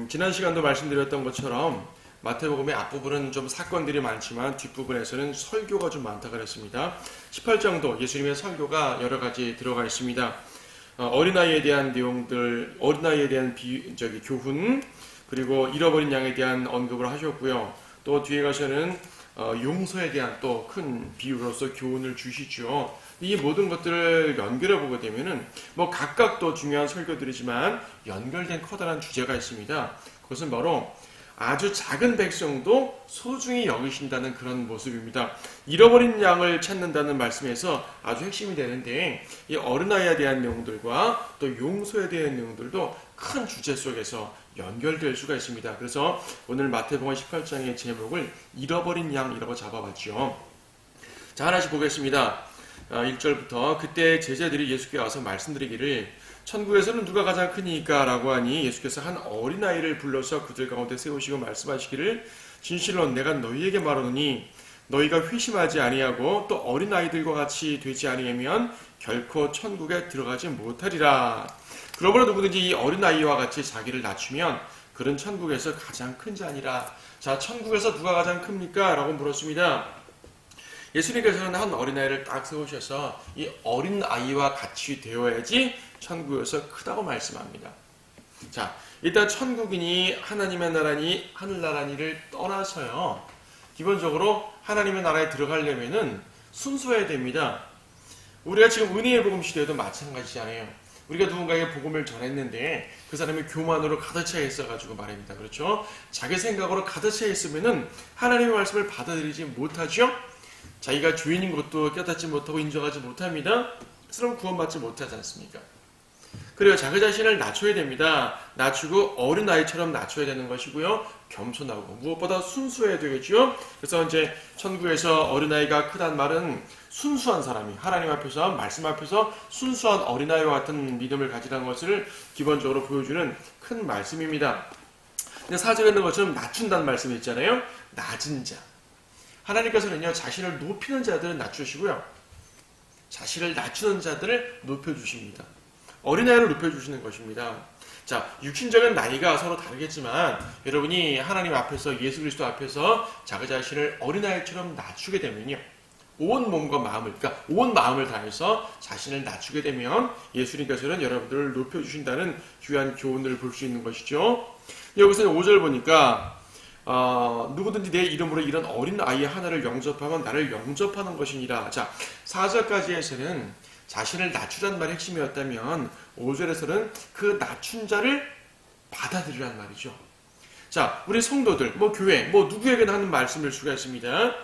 지난 시간도 말씀드렸던 것처럼 마태복음의 앞부분은 좀 사건들이 많지만 뒷부분에서는 설교가 좀 많다 그랬습니다. 18장도 예수님의 설교가 여러 가지 들어가 있습니다. 어린아이에 대한 내용들, 어린아이에 대한 교훈, 그리고 잃어버린 양에 대한 언급을 하셨고요. 또 뒤에 가서는 용서에 대한 또 큰 비유로서 교훈을 주시죠. 이 모든 것들을 연결해 보게 되면은 각각 또 중요한 설교들이지만 연결된 커다란 주제가 있습니다. 그것은 바로 아주 작은 백성도 소중히 여기신다는 그런 모습입니다. 잃어버린 양을 찾는다는 말씀에서 아주 핵심이 되는데, 이 어린아이에 대한 내용들과 또 용서에 대한 내용들도 큰 주제 속에서 연결될 수가 있습니다. 그래서 오늘 마태복음 18장의 제목을 잃어버린 양이라고 잡아봤죠. 자, 하나씩 보겠습니다. 1절부터 그때 제자들이 예수께 와서 말씀드리기를 천국에서는 누가 가장 크니까? 라고 하니 예수께서 한 어린아이를 불러서 그들 가운데 세우시고 말씀하시기를 진실로 내가 너희에게 말하노니 너희가 회심하지 아니하고 또 어린아이들과 같이 되지 아니하면 결코 천국에 들어가지 못하리라. 그러므로 누구든지 이 어린아이와 같이 자기를 낮추면 그는 천국에서 가장 큰 자니라. 자, 천국에서 누가 가장 큽니까? 라고 물었습니다. 예수님께서는 한 어린아이를 딱 세우셔서 이 어린아이와 같이 되어야지 천국에서 크다고 말씀합니다. 자, 일단 천국이니 하나님의 나라니 하늘나라니를 떠나서요, 기본적으로 하나님의 나라에 들어가려면은 순수해야 됩니다. 우리가 지금 은혜의 복음 시대에도 마찬가지잖아요. 우리가 누군가에게 복음을 전했는데 그 사람이 교만으로 가득 차 있어가지고 말입니다. 그렇죠? 자기 생각으로 가득 차 있으면은 하나님의 말씀을 받아들이지 못하죠? 자기가 죄인인 것도 깨닫지 못하고 인정하지 못합니다. 그럼 구원받지 못하지 않습니까? 그리고 자기 자신을 낮춰야 됩니다. 낮추고 어린아이처럼 낮춰야 되는 것이고요. 겸손하고 무엇보다 순수해야 되겠죠. 그래서 이제 천국에서 어린아이가 크단 말은 순수한 사람이 하나님 앞에서, 말씀 앞에서 순수한 어린아이와 같은 믿음을 가지라는 것을 기본적으로 보여주는 큰 말씀입니다. 근데 4절에 있는 것처럼 낮춘다는 말씀이 있잖아요. 낮은 자. 하나님께서는요, 자신을 높이는 자들을 낮추시고요, 자신을 낮추는 자들을 높여주십니다. 어린아이를 높여주시는 것입니다. 자, 육신적인 나이가 서로 다르겠지만 여러분이 하나님 앞에서, 예수 그리스도 앞에서 자기 자신을 어린아이처럼 낮추게 되면요, 온 몸과 마음을, 그러니까 온 마음을 다해서 자신을 낮추게 되면 예수님께서는 여러분들을 높여주신다는 귀한 교훈을 볼 수 있는 것이죠. 여기서 5절 보니까 누구든지 내 이름으로 이런 어린 아이 하나를 영접하면 나를 영접하는 것이니라. 자, 4절까지에서는 자신을 낮추란 말이 핵심이었다면 5절에서는 그 낮춘 자를 받아들이란 말이죠. 자, 우리 성도들, 교회, 누구에게나 하는 말씀일 수가 있습니다.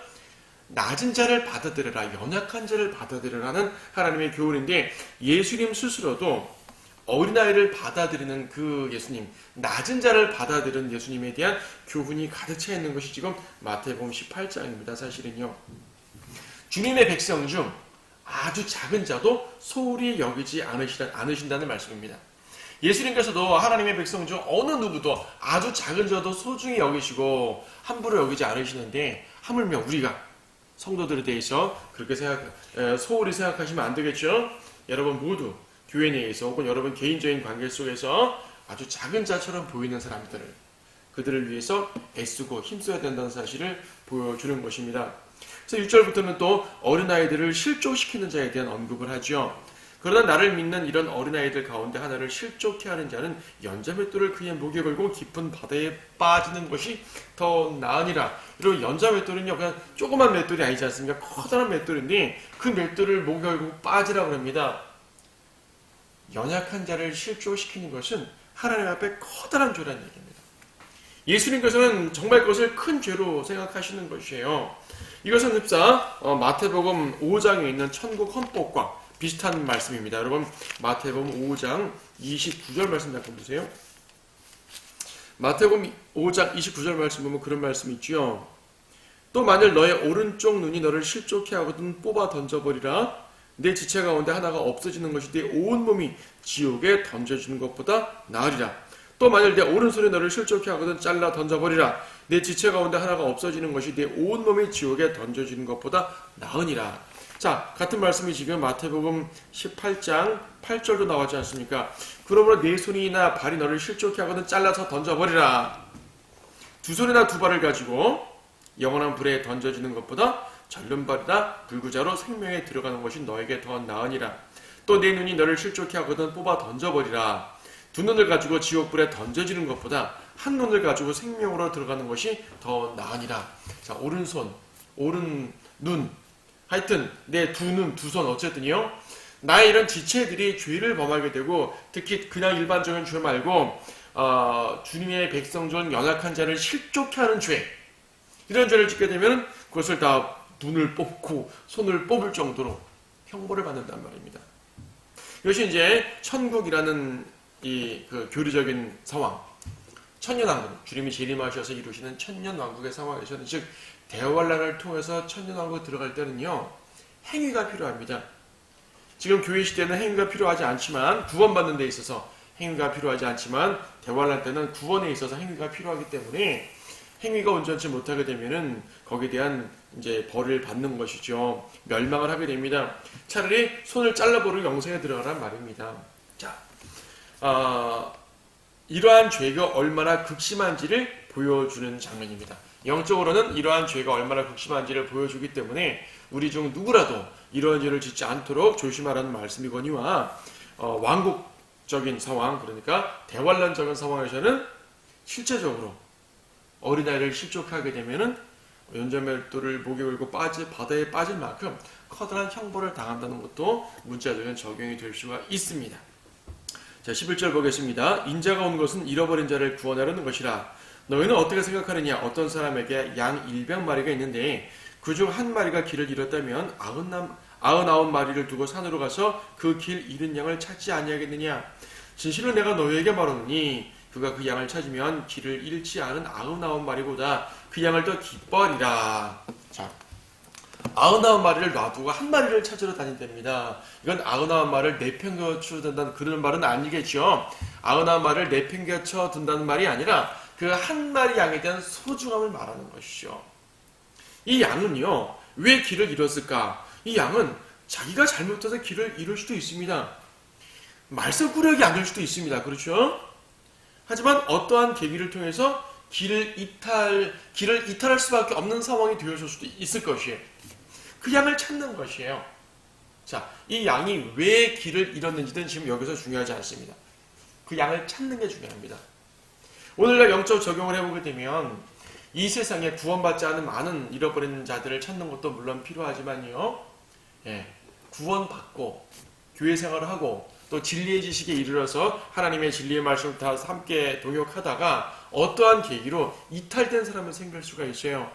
낮은 자를 받아들여라, 연약한 자를 받아들여라는 하나님의 교훈인데, 예수님 스스로도 어린아이를 받아들이는 그 예수님, 낮은 자를 받아들이는 예수님에 대한 교훈이 가득 차 있는 것이 지금 마태복음 18장입니다. 사실은요, 주님의 백성 중 아주 작은 자도 소홀히 여기지 않으신다는 말씀입니다. 예수님께서도 하나님의 백성 중 어느 누구도 아주 작은 자도 소중히 여기시고 함부로 여기지 않으시는데, 하물며 우리가 성도들에 대해서 그렇게 소홀히 생각하시면 안 되겠죠? 여러분 모두 교회 내에서 혹은 여러분 개인적인 관계 속에서 아주 작은 자처럼 보이는 그들을 위해서 애쓰고 힘써야 된다는 사실을 보여주는 것입니다. 그래서 6절부터는 또 어린아이들을 실족시키는 자에 대한 언급을 하죠. 그러나 나를 믿는 이런 어린아이들 가운데 하나를 실족케 하는 자는 연자맷돌을 그의 목에 걸고 깊은 바다에 빠지는 것이 더 나으니라. 이런 연자맷돌은요, 그냥 조그만 맷돌이 아니지 않습니까? 커다란 맷돌인데 그 맷돌을 목에 걸고 빠지라고 합니다. 연약한 자를 실족시키는 것은 하나님 앞에 커다란 죄라는 얘기입니다. 예수님께서는 정말 그것을 큰 죄로 생각하시는 것이에요. 이것은 흡사 마태복음 5장에 있는 천국 헌법과 비슷한 말씀입니다. 여러분, 마태복음 5장 29절 말씀 잠깐 보세요. 마태복음 5장 29절 말씀 보면 그런 말씀이 있죠. 또 만일 너의 오른쪽 눈이 너를 실족해 하거든 뽑아 던져버리라. 내 지체 가운데 하나가 없어지는 것이 내 온 몸이 지옥에 던져지는 것보다 나으리라. 또 만일 내 오른손이 너를 실족해 하거든 잘라 던져버리라. 내 지체 가운데 하나가 없어지는 것이 내 온 몸이 지옥에 던져지는 것보다 나으니라. 자, 같은 말씀이 지금 마태복음 18장 8절도 나왔지 않습니까? 그러므로 네 손이나 발이 너를 실족케 하거든 잘라서 던져버리라. 두 손이나 두 발을 가지고 영원한 불에 던져지는 것보다 절름발이나 불구자로 생명에 들어가는 것이 너에게 더 나으니라. 또 네 눈이 너를 실족케 하거든 뽑아 던져버리라. 두 눈을 가지고 지옥불에 던져지는 것보다 한 눈을 가지고 생명으로 들어가는 것이 더 나으니라. 자, 오른손, 오른눈, 하여튼 내 두 눈, 두 손 어쨌든요. 나의 이런 지체들이 죄를 범하게 되고 특히 그냥 일반적인 죄 말고 주님의 백성 중 연약한 자를 실족케 하는 죄, 이런 죄를 짓게 되면 그것을 다 눈을 뽑고 손을 뽑을 정도로 형벌을 받는단 말입니다. 이것이 이제 천국이라는 그 교리적인 상황, 천년왕국, 주님이 재림하셔서 이루시는 천년왕국의 상황에서는, 즉 대환란을 통해서 천년왕국 들어갈 때는요, 행위가 필요합니다. 지금 교회 시대는 행위가 필요하지 않지만, 구원받는 데 있어서 행위가 필요하지 않지만, 대환란 때는 구원에 있어서 행위가 필요하기 때문에 행위가 온전치 못하게 되면은 거기에 대한 이제 벌을 받는 것이죠. 멸망을 하게 됩니다. 차라리 손을 잘라버리고 영생에 들어가란 말입니다. 자, 이러한 죄가 얼마나 극심한지를 보여주는 장면입니다. 영적으로는 이러한 죄가 얼마나 극심한지를 보여주기 때문에 우리 중 누구라도 이러한 죄를 짓지 않도록 조심하라는 말씀이거니와, 왕국적인 상황, 그러니까 대환란적인 상황에서는 실제적으로 어린아이를 실족하게 되면은 연자멸도를 목에 걸고 바다에 빠질 만큼 커다란 형벌을 당한다는 것도 문자적인 적용이 될 수가 있습니다. 자, 11절 보겠습니다. 인자가 온 것은 잃어버린 자를 구원하려는 것이라. 너희는 어떻게 생각하느냐? 어떤 사람에게 양 100마리가 있는데 그중 한 마리가 길을 잃었다면 99마리를 두고 산으로 가서 그 길 잃은 양을 찾지 아니하겠느냐? 진실로 내가 너희에게 말하노니 그가 그 양을 찾으면 길을 잃지 않은 99마리보다 그 양을 더 기뻐하리라. 자, 99마리를 놔두고 한 마리를 찾으러 다닌답니다. 이건 99마리를 내팽개쳐 둔다는 그런 말은 아니겠죠. 99마리를 내팽개쳐 둔다는 말이 아니라 그 한 마리 양에 대한 소중함을 말하는 것이죠. 이 양은요, 왜 길을 잃었을까? 이 양은 자기가 잘못해서 길을 잃을 수도 있습니다. 말썽꾸러기 아닐 수도 있습니다. 그렇죠? 하지만 어떠한 계기를 통해서 길을 이탈할 수밖에 없는 상황이 되어질 수도 있을 것이에요. 그 양을 찾는 것이에요. 자, 이 양이 왜 길을 잃었는지는 지금 여기서 중요하지 않습니다. 그 양을 찾는 게 중요합니다. 오늘날 영적 적용을 해보게 되면 이 세상에 구원받지 않은 많은 잃어버린 자들을 찾는 것도 물론 필요하지만요, 구원받고 교회 생활을 하고 또 진리의 지식에 이르러서 하나님의 진리의 말씀을 다 함께 동역하다가 어떠한 계기로 이탈된 사람은 생길 수가 있어요.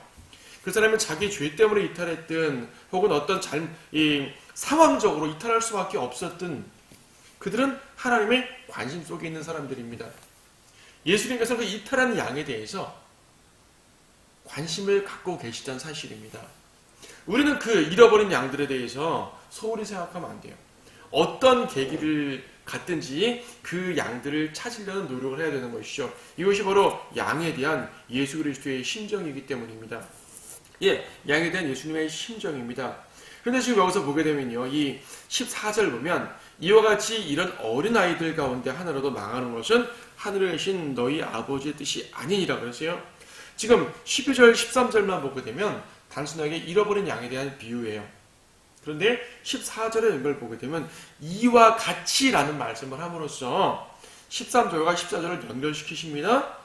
그 사람은 자기 죄 때문에 이탈했든 혹은 어떤 상황적으로 이탈할 수밖에 없었든 그들은 하나님의 관심 속에 있는 사람들입니다. 예수님께서 그 이탈한 양에 대해서 관심을 갖고 계시다는 사실입니다. 우리는 그 잃어버린 양들에 대해서 소홀히 생각하면 안 돼요. 어떤 계기를 갖든지 그 양들을 찾으려는 노력을 해야 되는 것이죠. 이것이 바로 양에 대한 예수 그리스도의 심정이기 때문입니다. 양에 대한 예수님의 심정입니다. 그런데 지금 여기서 보게 되면요, 이 14절 보면 이와 같이 이런 어린아이들 가운데 하나라도 망하는 것은 하늘에 계신 너희 아버지의 뜻이 아니니라 그랬어요. 지금 12절 13절만 보게 되면 단순하게 잃어버린 양에 대한 비유예요. 그런데 14절의 연결을 보게 되면 이와 같이라는 말씀을 함으로써 13절과 14절을 연결시키십니다.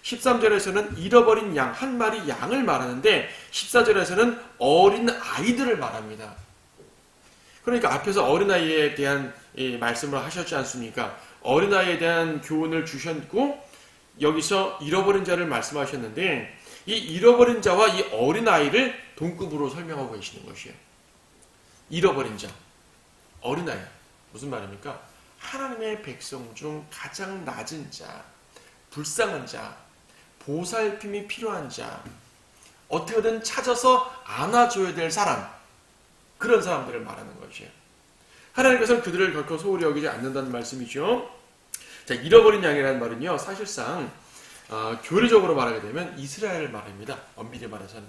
13절에서는 잃어버린 양, 한 마리 양을 말하는데 14절에서는 어린 아이들을 말합니다. 그러니까 앞에서 어린아이에 대한 말씀을 하셨지 않습니까? 어린아이에 대한 교훈을 주셨고 여기서 잃어버린 자를 말씀하셨는데 이 잃어버린 자와 이 어린아이를 동급으로 설명하고 계시는 것이에요. 잃어버린 자, 어린아이. 무슨 말입니까? 하나님의 백성 중 가장 낮은 자, 불쌍한 자, 보살핌이 필요한 자, 어떻게든 찾아서 안아줘야 될 사람, 그런 사람들을 말하는 것이에요. 하나님께서는 그들을 결코 소홀히 여기지 않는다는 말씀이죠. 자, 잃어버린 양이라는 말은요, 사실상 교리적으로 말하게 되면 이스라엘을 말합니다. 엄밀히 말해서는.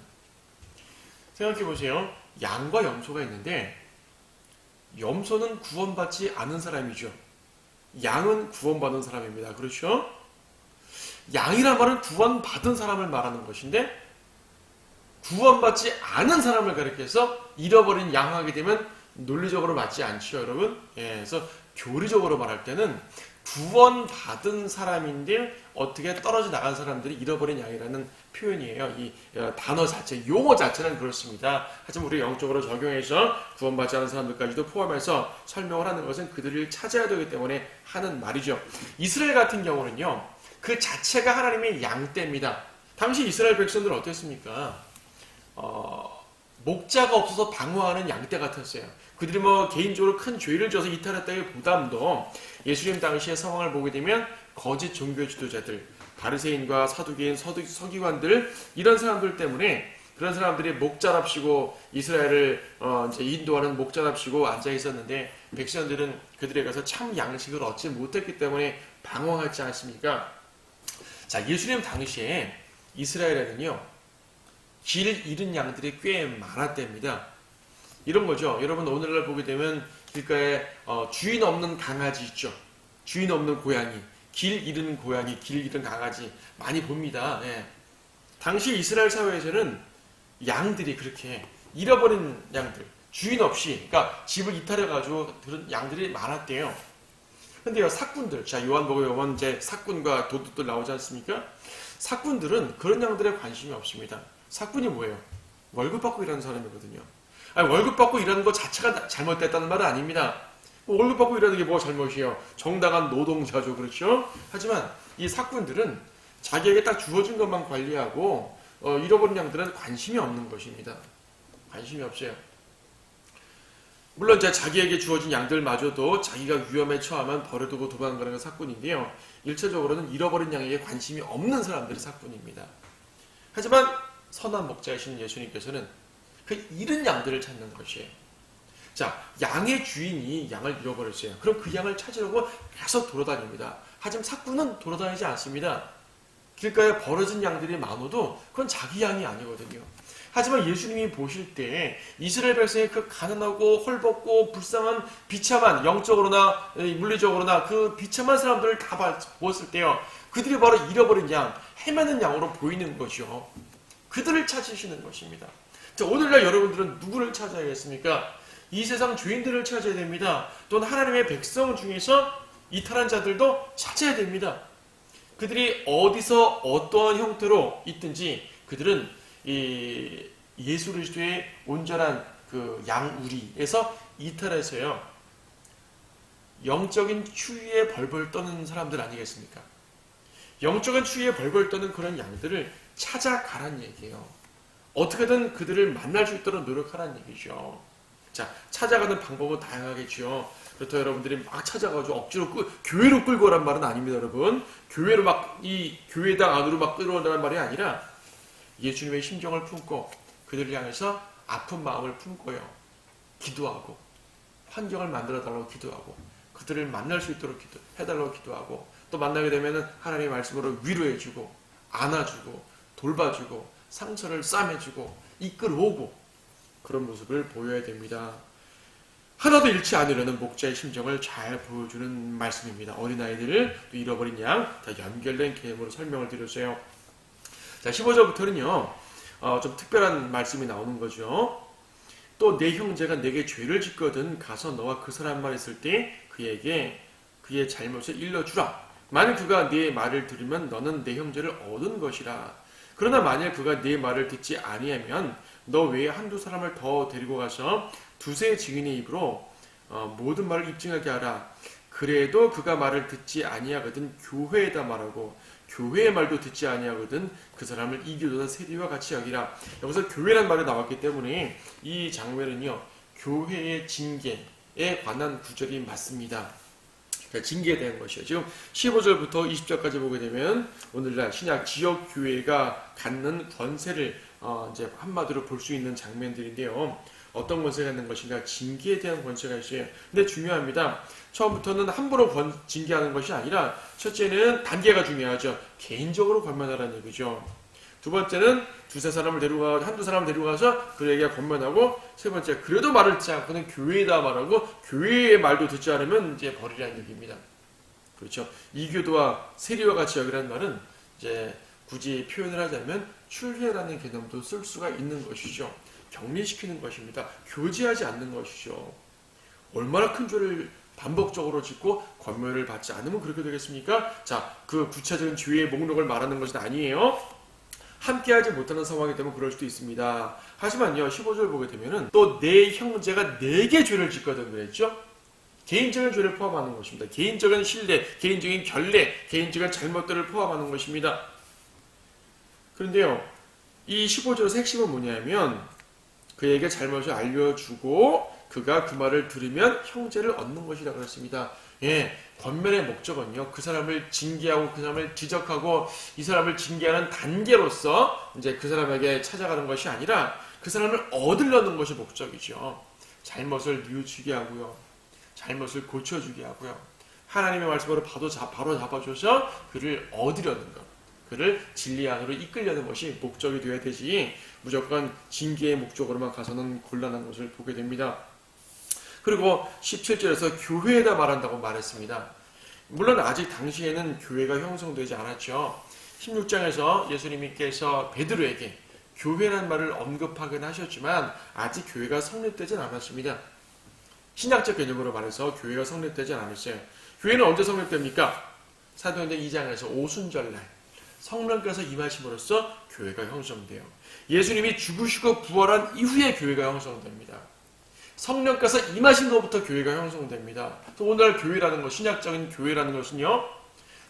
생각해 보세요. 양과 염소가 있는데 염소는 구원받지 않은 사람이죠. 양은 구원받은 사람입니다. 그렇죠? 양이란 말은 구원받은 사람을 말하는 것인데 구원받지 않은 사람을 가리켜서 잃어버린 양하게 되면 논리적으로 맞지 않죠, 여러분. 예, 그래서 교리적으로 말할 때는 구원받은 사람인데 어떻게 떨어져 나간 사람들이 잃어버린 양이라는 표현이에요. 이 단어 자체, 용어 자체는 그렇습니다. 하지만 우리 영적으로 적용해서 구원받지 않은 사람들까지도 포함해서 설명을 하는 것은 그들을 찾아야 되기 때문에 하는 말이죠. 이스라엘 같은 경우는요, 그 자체가 하나님의 양떼입니다. 당시 이스라엘 백성들은 어땠습니까? 목자가 없어서 방황하는 양떼 같았어요. 그들이 뭐 개인적으로 큰 죄를 져서 이탈했다기보다도 예수님 당시의 상황을 보게 되면 거짓 종교 지도자들, 바리새인과 사두개인, 서기관들 이런 사람들 때문에 그런 사람들이 목자랍시고 이스라엘을 이제 인도하는 목자랍시고 앉아 있었는데 백성들은 그들에 가서 참 양식을 얻지 못했기 때문에 방황하지 않습니까? 자, 예수님 당시에 이스라엘에는요, 길 잃은 양들이 꽤 많았답니다. 이런 거죠. 여러분 오늘날 보게 되면 길가에 주인 없는 강아지 있죠. 주인 없는 고양이, 길 잃은 고양이, 길 잃은 강아지 많이 봅니다. 예. 당시 이스라엘 사회에서는 양들이 그렇게 잃어버린 양들, 주인 없이, 그러니까 집을 이탈해가지고 그런 양들이 많았대요. 근데요, 사꾼들, 자, 요한복음에 보면 이제 사꾼과 도둑들 나오지 않습니까? 사꾼들은 그런 양들에 관심이 없습니다. 사꾼이 뭐예요? 월급 받고 일하는 사람이거든요. 아니, 월급 받고 일하는 것 자체가 잘못됐다는 말은 아닙니다. 월급 받고 일하는 게 뭐가 잘못이에요? 정당한 노동자죠, 그렇죠? 하지만 이 사꾼들은 자기에게 딱 주어진 것만 관리하고 잃어버린 양들은 관심이 없는 것입니다. 관심이 없어요. 물론 자기에게 주어진 양들마저도 자기가 위험에 처하면 버려두고 도망가는 건 사꾼인데요. 1차적으로는 잃어버린 양에게 관심이 없는 사람들이 사꾼입니다. 하지만 선한 목자이신 예수님께서는 그 잃은 양들을 찾는 것이에요. 자, 양의 주인이 양을 잃어버렸어요. 그럼 그 양을 찾으려고 계속 돌아다닙니다. 하지만 사꾼은 돌아다니지 않습니다. 길가에 버려진 양들이 많아도 그건 자기 양이 아니거든요. 하지만 예수님이 보실 때 이스라엘 백성의 그 가난하고 헐벗고 불쌍한 비참한, 영적으로나 물리적으로나 그 비참한 사람들을 다 보았을 때요, 그들이 바로 잃어버린 양, 헤매는 양으로 보이는 것이요. 그들을 찾으시는 것입니다. 자, 오늘날 여러분들은 누구를 찾아야겠습니까? 이 세상 죄인들을 찾아야 됩니다. 또는 하나님의 백성 중에서 이탈한 자들도 찾아야 됩니다. 그들이 어디서 어떠한 형태로 있든지 그들은 이 예수 그리스도의 온전한 그 양우리에서 이탈해서요, 영적인 추위에 벌벌 떠는 사람들 아니겠습니까? 영적인 추위에 벌벌 떠는 그런 양들을 찾아가란 얘기예요. 어떻게든 그들을 만날 수 있도록 노력하라는 얘기죠. 자, 찾아가는 방법은 다양하겠죠. 그렇다고 여러분들이 막 찾아가지고 억지로 교회로 끌고 오란 말은 아닙니다, 여러분. 교회로 막 이 교회당 안으로 막 끌어온다는 말이 아니라 예수님의 심정을 품고 그들을 향해서 아픈 마음을 품고요, 기도하고 환경을 만들어달라고 기도하고 그들을 만날 수 있도록 해달라고 기도하고 또 만나게 되면 하나님의 말씀으로 위로해주고 안아주고 돌봐주고 상처를 싸매주고 이끌어오고 그런 모습을 보여야 됩니다. 하나도 잃지 않으려는 목자의 심정을 잘 보여주는 말씀입니다. 어린아이들을 또 잃어버린 양, 다 연결된 개념으로 설명을 드렸어요. 자, 15절부터는요, 좀 특별한 말씀이 나오는 거죠. 또 내 형제가 내게 죄를 짓거든 가서 너와 그 사람만 있을 때 그에게 그의 잘못을 일러주라. 만일 그가 네 말을 들으면 너는 내 형제를 얻은 것이라. 그러나 만일 그가 네 말을 듣지 아니하면 너 외에 한두 사람을 더 데리고 가서 두세 증인의 입으로 모든 말을 입증하게 하라. 그래도 그가 말을 듣지 아니하거든 교회에다 말하고 교회의 말도 듣지 아니하거든 그 사람을 이교도나 세리와 같이 여기라. 여기서 교회란 말이 나왔기 때문에 이 장면은요, 교회의 징계에 관한 구절이 맞습니다. 그러니까 징계에 대한 것이에요. 지금 15절부터 20절까지 보게 되면 오늘날 신약 지역 교회가 갖는 권세를 이제 한마디로 볼 수 있는 장면들인데요. 어떤 권세가 있는 것인가? 징계에 대한 권세가 있어요. 근데 중요합니다. 처음부터는 함부로 징계하는 것이 아니라 첫째는 단계가 중요하죠. 개인적으로 권면하라는 얘기죠. 두 번째는 두세 사람을 데려가, 한두 사람을 데려가서 그에게 권면하고, 세 번째, 그래도 말을 듣지 않고는 교회에다 말하고, 교회의 말도 듣지 않으면 이제 버리라는 얘기입니다. 그렇죠. 이교도와 세리와 같이 여기라는 말은 이제 굳이 표현을 하자면 출회라는 개념도 쓸 수가 있는 것이죠. 격리시키는 것입니다. 교제하지 않는 것이죠. 얼마나 큰 죄를 반복적으로 짓고 권면을 받지 않으면 그렇게 되겠습니까? 자, 그 구체적인 죄의 목록을 말하는 것은 아니에요. 함께하지 못하는 상황이 되면 그럴 수도 있습니다. 하지만요, 15절 보게 되면은 또 내 형제가 내게 죄를 짓거든 그랬죠? 개인적인 죄를 포함하는 것입니다. 개인적인 신뢰, 개인적인 결례, 개인적인 잘못들을 포함하는 것입니다. 그런데요, 이 15절의 핵심은 뭐냐면 그에게 잘못을 알려주고 그가 그 말을 들으면 형제를 얻는 것이라고 그랬습니다. 예, 권면의 목적은요, 그 사람을 징계하고 그 사람을 지적하고 이 사람을 징계하는 단계로서 이제 그 사람에게 찾아가는 것이 아니라 그 사람을 얻으려는 것이 목적이죠. 잘못을 뉘우치게 하고요, 잘못을 고쳐주게 하고요, 하나님의 말씀으로 바로 잡아줘서 그를 얻으려는 것, 그를 진리 안으로 이끌려는 것이 목적이 되어야 되지, 무조건 징계의 목적으로만 가서는 곤란한 것을 보게 됩니다. 그리고 17절에서 교회에다 말한다고 말했습니다. 물론 아직 당시에는 교회가 형성되지 않았죠. 16장에서 예수님께서 베드로에게 교회라는 말을 언급하긴 하셨지만 아직 교회가 성립되진 않았습니다. 신약적 개념으로 말해서 교회가 성립되지 않았어요. 교회는 언제 성립됩니까? 사도행전 2장에서 오순절날 성령께서 임하심으로써 교회가 형성돼요. 예수님이 죽으시고 부활한 이후에 교회가 형성됩니다. 성령께서 임하신 것부터 교회가 형성됩니다. 또 오늘 교회라는 것, 신약적인 교회라는 것은요,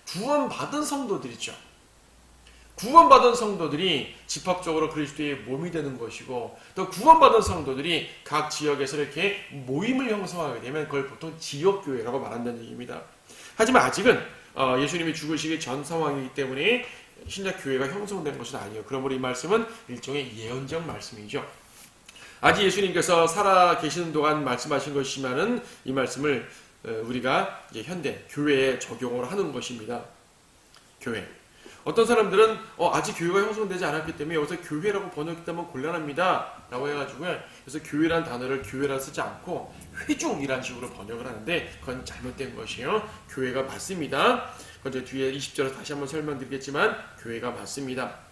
구원받은 성도들이죠. 구원받은 성도들이 집합적으로 그리스도의 몸이 되는 것이고, 또 구원받은 성도들이 각 지역에서 이렇게 모임을 형성하게 되면 그걸 보통 지역교회라고 말한다는 얘기입니다. 하지만 아직은 예수님이 죽으시기 전 상황이기 때문에 신약교회가 형성된 것은 아니에요. 그러므로 이 말씀은 일종의 예언적 말씀이죠. 아직 예수님께서 살아 계시는 동안 말씀하신 것이지만은 이 말씀을 우리가 이제 현대 교회에 적용을 하는 것입니다. 교회. 어떤 사람들은 아직 교회가 형성되지 않았기 때문에 여기서 교회라고 번역했다면 곤란합니다 라고 해가지고요, 그래서 교회라는 단어를 교회라 쓰지 않고 회중이라는 식으로 번역을 하는데 그건 잘못된 것이에요. 교회가 맞습니다. 그건 이제 뒤에 20절에서 다시 한번 설명드리겠지만 교회가 맞습니다.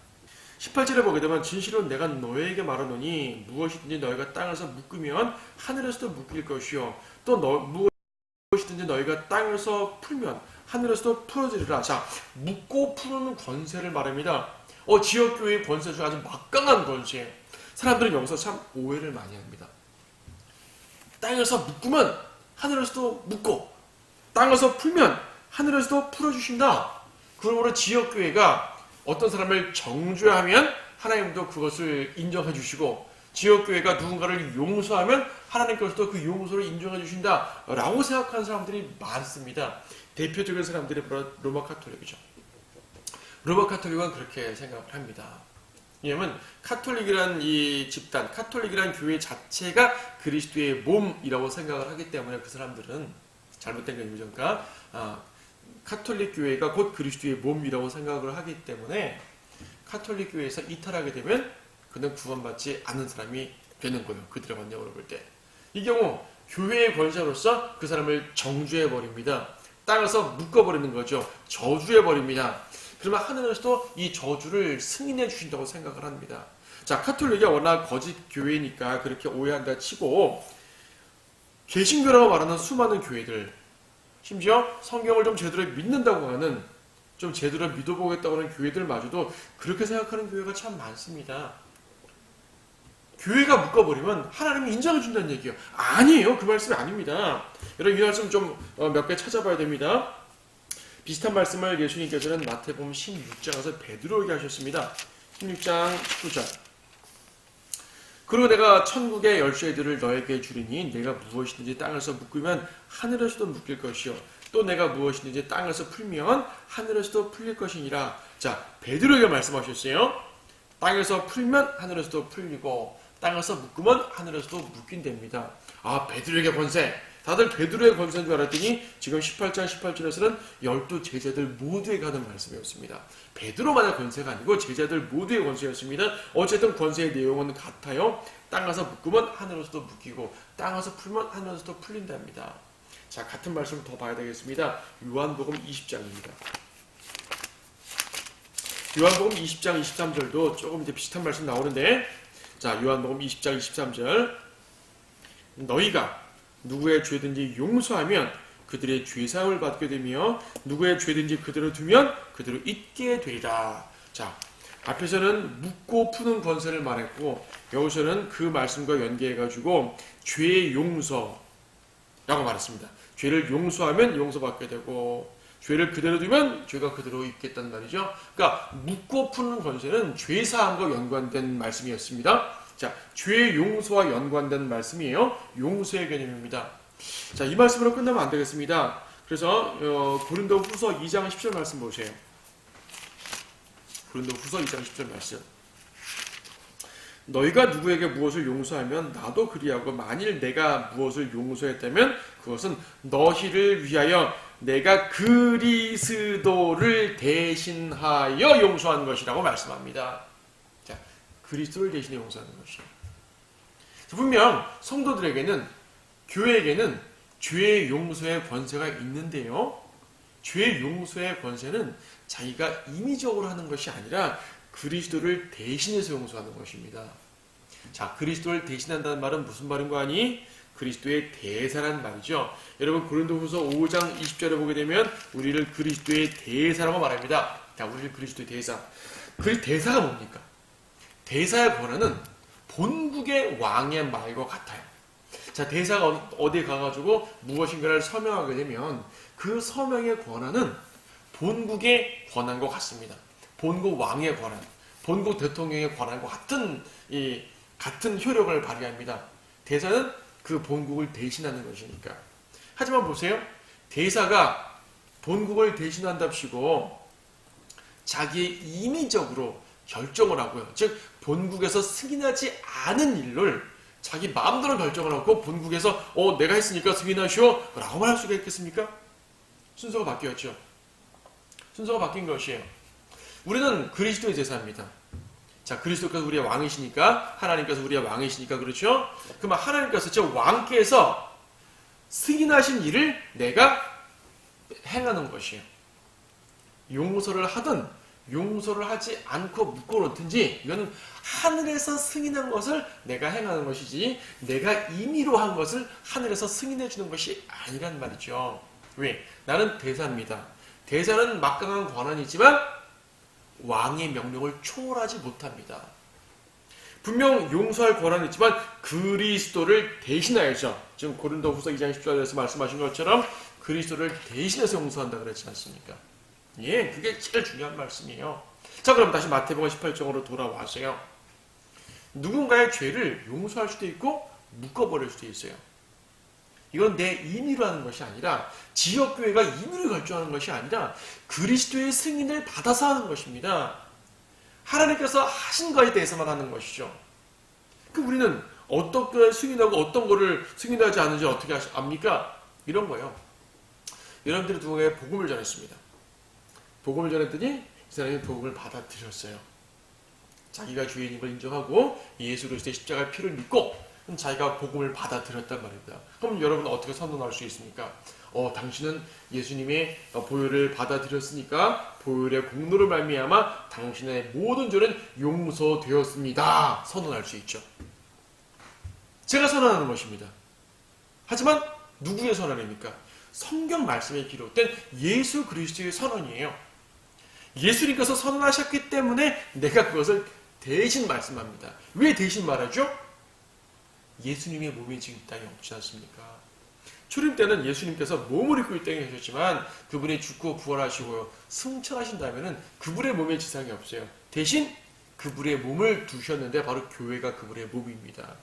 18절에 보게 되면 진실로 내가 너에게 말하노니 무엇이든지 너희가 땅에서 묶으면 하늘에서도 묶일 것이요, 또 무엇이든지 너희가 땅에서 풀면 하늘에서도 풀어지리라. 자, 묶고 푸는 권세를 말합니다. 지역교회의 권세 중 아주 막강한 권세예요. 사람들은 여기서 참 오해를 많이 합니다. 땅에서 묶으면 하늘에서도 묶고, 땅에서 풀면 하늘에서도 풀어주신다. 그러므로 지역교회가 어떤 사람을 정죄하면 하나님도 그것을 인정해 주시고, 지역교회가 누군가를 용서하면 하나님께서도 그 용서를 인정해 주신다 라고 생각하는 사람들이 많습니다. 대표적인 사람들이 바로 로마 카톨릭이죠. 로마 카톨릭은 그렇게 생각을 합니다. 왜냐하면 카톨릭이란 이 집단, 카톨릭이란 교회 자체가 그리스도의 몸이라고 생각을 하기 때문에 그 사람들은 잘못된 개념이니까 카톨릭 교회가 곧 그리스도의 몸이라고 생각을 하기 때문에 카톨릭 교회에서 이탈하게 되면 그는 구원받지 않는 사람이 되는 거예요. 그들의 관념으로 볼 때. 이 경우 교회의 권세로서 그 사람을 정죄해버립니다. 땅에서 묶어버리는 거죠. 저주해버립니다. 그러면 하늘에서도 이 저주를 승인해 주신다고 생각을 합니다. 자, 카톨릭이 워낙 거짓 교회니까 그렇게 오해한다 치고, 개신교라고 말하는 수많은 교회들, 심지어 성경을 좀 제대로 믿는다고 하는, 좀 제대로 믿어보겠다고 하는 교회들마저도 그렇게 생각하는 교회가 참 많습니다. 교회가 묶어버리면 하나님이 인정해준다는 얘기예요. 아니에요. 그 말씀이 아닙니다. 여러분, 이 말씀 좀 몇 개 찾아봐야 됩니다. 비슷한 말씀을 예수님께서는 마태복음 16장에서 베드로에게 하셨습니다. 16장 19절. 그리고 내가 천국의 열쇠들을 너에게 주리니 내가 무엇이든지 땅에서 묶으면 하늘에서도 묶일 것이요, 또 내가 무엇이든지 땅에서 풀면 하늘에서도 풀릴 것이니라. 자, 베드로에게 말씀하셨어요. 땅에서 풀면 하늘에서도 풀리고 땅에서 묶으면 하늘에서도 묶인답니다. 베드로에게 권세, 다들 베드로의 권세인 줄 알았더니 지금 18장 18절에서는 12제자들 모두에게 하는 말씀이었습니다. 베드로만의 권세가 아니고 제자들 모두의 권세였습니다. 어쨌든 권세의 내용은 같아요. 땅에서 묶으면 하늘에서도 묶이고 땅에서 풀면 하늘에서도 풀린답니다. 자, 같은 말씀을 더 봐야 되겠습니다. 요한복음 20장입니다. 요한복음 20장 23절도 조금 이제 비슷한 말씀 나오는데, 자, 요한복음 20장 23절, 너희가 누구의 죄든지 용서하면 그들의 죄사함을 받게 되며 누구의 죄든지 그대로 두면 그대로 잊게 되리라. 자, 앞에서는 묻고 푸는 권세를 말했고 여기서는 그 말씀과 연계해가지고 죄의 용서라고 말했습니다. 죄를 용서하면 용서받게 되고 죄를 그대로 두면 죄가 그대로 있겠다는 말이죠. 그러니까 묻고 푸는 권세는 죄사함과 연관된 말씀이었습니다. 자, 죄 용서와 연관된 말씀이에요. 용서의 개념입니다. 자, 이 말씀으로 끝나면 안 되겠습니다. 그래서 고린도후서 2장 10절 말씀 보세요. 고린도후서 2장 10절 말씀. 너희가 누구에게 무엇을 용서하면 나도 그리하고 만일 내가 무엇을 용서했다면 그것은 너희를 위하여 내가 그리스도를 대신하여 용서한 것이라고 말씀합니다. 자, 그리스도를 대신해 용서하는 것이에요. 분명 성도들에게는, 교회에게는 죄의 용서의 권세가 있는데요. 죄의 용서의 권세는 자기가 임의적으로 하는 것이 아니라 그리스도를 대신해서 용서하는 것입니다. 자, 그리스도를 대신한다는 말은 무슨 말인 거 아니? 그리스도의 대사란 말이죠. 여러분 고린도후서 5장 20절에 보게 되면 우리를 그리스도의 대사라고 말합니다. 자, 우리를 그리스도의 대사. 그 대사가 뭡니까? 대사의 권한은 본국의 왕의 말과 같아요. 자, 대사가 어디에 가가지고 무엇인가를 서명하게 되면 그 서명의 권한은 본국의 권한과 같습니다. 본국 왕의 권한, 본국 대통령의 권한과 같은 효력을 발휘합니다. 대사는 그 본국을 대신하는 것이니까. 하지만 보세요. 대사가 본국을 대신한답시고 자기의 임의적으로 결정을 하고요. 즉 본국에서 승인하지 않은 일을 자기 마음대로 결정을 하고 본국에서 내가 했으니까 승인하시오 라고 말할 수가 있겠습니까? 순서가 바뀌었죠. 순서가 바뀐 것이에요. 우리는 그리스도의 제사입니다. 자, 그리스도께서 우리의 왕이시니까, 하나님께서 우리의 왕이시니까, 그렇죠? 그러면 하나님께서, 즉 왕께서 승인하신 일을 내가 행하는 것이에요. 용서를 하든 용서를 하지 않고 묶어놓든지 이거는 하늘에서 승인한 것을 내가 행하는 것이지 내가 임의로 한 것을 하늘에서 승인해 주는 것이 아니란 말이죠. 왜? 나는 대사입니다. 대사는 막강한 권한이지만 왕의 명령을 초월하지 못합니다. 분명 용서할 권한이 있지만 그리스도를 대신하여서, 지금 고린도후서 2장 10절에서 말씀하신 것처럼 그리스도를 대신해서 용서한다 그랬지 않습니까? 예, 그게 제일 중요한 말씀이에요. 자, 그럼 다시 마태복음 18장으로 돌아와서요. 누군가의 죄를 용서할 수도 있고 묶어버릴 수도 있어요. 이건 내 임의로 하는 것이 아니라, 지역교회가 임의로 결정하는 것이 아니라 그리스도의 승인을 받아서 하는 것입니다. 하나님께서 하신 것에 대해서만 하는 것이죠. 우리는 어떤 걸 승인하고 어떤 거를 승인하지 않는지 어떻게 압니까? 이런 거예요. 여러분들이 누군가에 복음을 전했습니다. 복음을 전했더니 이 사람이 복음을 받아들였어요. 자기가 주인인 걸 인정하고 예수 그리스도의 십자가의 피를 믿고 자기가 복음을 받아들였단 말입니다. 그럼 여러분은 어떻게 선언할 수 있습니까? 당신은 예수님의 보혈을 받아들였으니까 보혈의 공로를 말미암아 당신의 모든 죄는 용서되었습니다. 선언할 수 있죠. 제가 선언하는 것입니다. 하지만 누구의 선언입니까? 성경 말씀에 기록된 예수 그리스도의 선언이에요. 예수님께서 선언하셨기 때문에 내가 그것을 대신 말씀합니다. 왜 대신 말하죠? 예수님의 몸이 지금 이 땅에 없지 않습니까? 초림 때는 예수님께서 몸을 입고 이 땅에 계셨지만 그분이 죽고 부활하시고 승천하신다면 그분의 몸에 지상이 없어요. 대신 그분의 몸을 두셨는데 바로 교회가 그분의 몸입니다.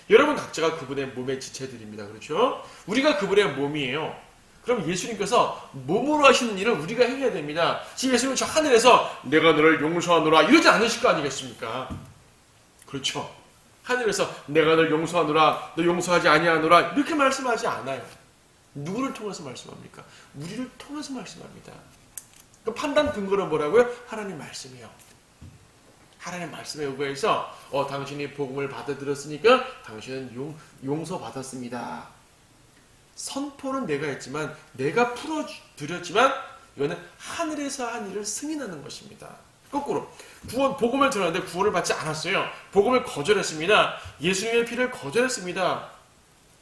여러분 각자가 그분의 몸의 지체들입니다. 그렇죠? 우리가 그분의 몸이에요. 그럼 예수님께서 몸으로 하시는 일을 우리가 해야 됩니다. 지금 예수님은 저 하늘에서 내가 너를 용서하노라 이러지 않으실 거 아니겠습니까? 그렇죠? 하늘에서 내가 널 용서하노라, 너 용서하지 아니하노라 이렇게 말씀하지 않아요. 누구를 통해서 말씀합니까? 우리를 통해서 말씀합니다. 그 판단 근거는 뭐라고요? 하나님 말씀이요. 하나님 말씀에 의거해서 당신이 복음을 받아들였으니까 당신은 용서받았습니다. 선포는 내가 했지만 내가 풀어드렸지만 이거는 하늘에서 한 일을 승인하는 것입니다. 거꾸로 복음을 들었는데 구원을 받지 않았어요. 복음을 거절했습니다. 예수님의 피를 거절했습니다.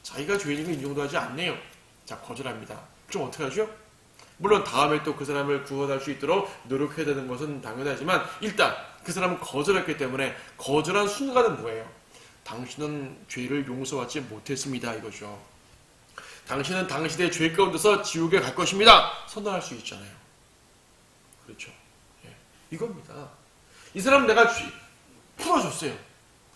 자기가 죄인임을 인정도 하지 않네요. 자, 거절합니다. 그럼 어떻게 하죠? 물론 다음에 또 그 사람을 구원할 수 있도록 노력해야 되는 것은 당연하지만 일단 그 사람은 거절했기 때문에 거절한 순간은 뭐예요? 당신은 죄를 용서받지 못했습니다. 이거죠. 당신은 당신의 죄 가운데서 지옥에 갈 것입니다. 선언할 수 있잖아요. 그렇죠. 예. 이겁니다. 이 사람 내가 풀어줬어요.